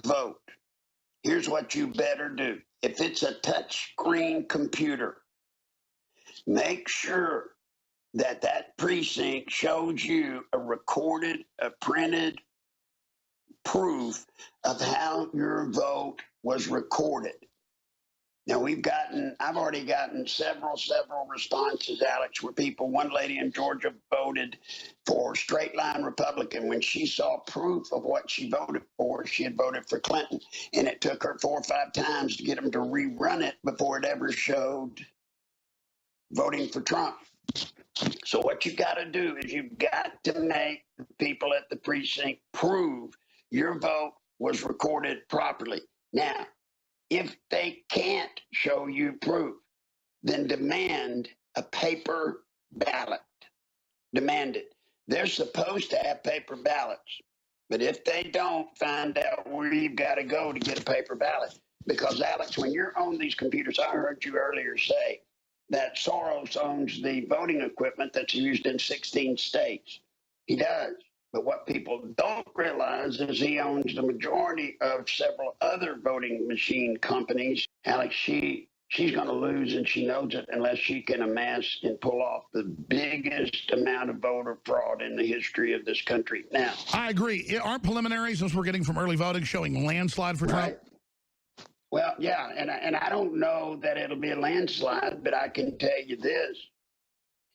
vote, here's what you better do. If it's a touchscreen computer, make sure that that precinct shows you a recorded, a printed proof of how your vote was recorded. Now I've already gotten several responses, Alex, where one lady in Georgia voted for straight line Republican. When she saw proof of what she voted for, she had voted for Clinton, and it took her 4 or 5 times to get them to rerun it before it ever showed voting for Trump. So what you got to do is you've got to make the people at the precinct prove your vote was recorded properly. Now, if they can't show you proof, then demand a paper ballot. Demand it. They're supposed to have paper ballots. But if they don't, find out where you've got to go to get a paper ballot. Because, Alex, when you're on these computers, I heard you earlier say that Soros owns the voting equipment that's used in 16 states. He does. But what people don't realize is he owns the majority of several other voting machine companies. Alex, she's going to lose, and she knows it, unless she can amass and pull off the biggest amount of voter fraud in the history of this country. Now, I agree. Aren't preliminaries, as we're getting from early voting, showing landslide for Trump? Right. Well, yeah, and I don't know that it'll be a landslide, but I can tell you this.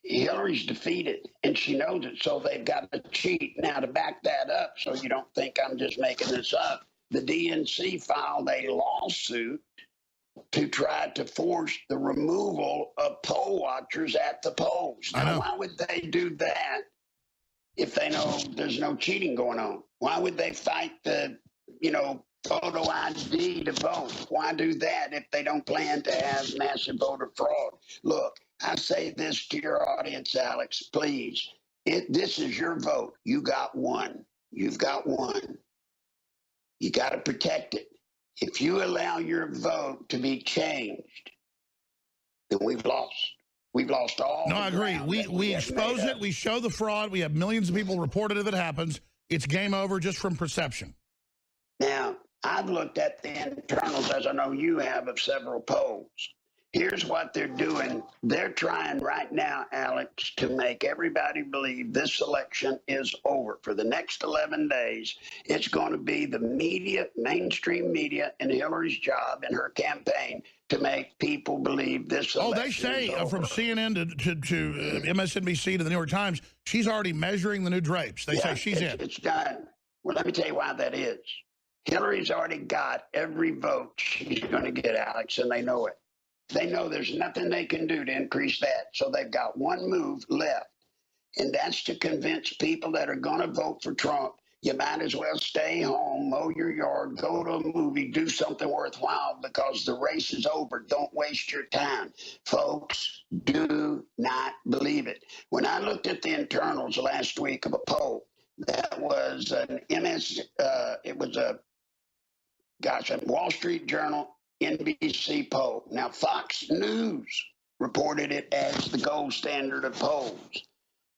Hillary's defeated, and she knows it, so they've got to cheat. Now, to back that up, so you don't think I'm just making this up, the DNC filed a lawsuit to try to force the removal of poll watchers at the polls. Now, why would they do that if they know there's no cheating going on? Why would they fight the, photo ID to vote? Why do that if they don't plan to have massive voter fraud? Look, I say this to your audience, Alex, please. This is your vote. You got one. You've got one. You got to protect it. If you allow your vote to be changed, then we've lost. We've lost all. No, I agree. We expose it. We show the fraud. We have millions of people reported if it happens. It's game over just from perception. Now, I've looked at the internals, as I know you have, of several polls. Here's what they're doing. They're trying right now, Alex, to make everybody believe this election is over. For the next 11 days, it's going to be the media, mainstream media, and Hillary's job in her campaign to make people believe this election they say is over. From CNN to MSNBC to the New York Times, she's already measuring the new drapes. They say she's in. It's done. Well, let me tell you why that is. Hillary's already got every vote she's going to get, Alex, and they know it. They know there's nothing they can do to increase that. So they've got one move left, and that's to convince people that are going to vote for Trump, you might as well stay home, mow your yard, go to a movie, do something worthwhile, because the race is over. Don't waste your time. Folks, do not believe it. When I looked at the internals last week of a poll, that was a Wall Street Journal NBC poll. Now, Fox News reported it as the gold standard of polls.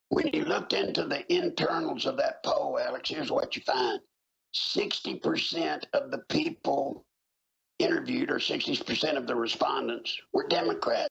When you looked into the internals of that poll, Alex, here's what you find. 60% of the people interviewed, or 60% of the respondents, were Democrats.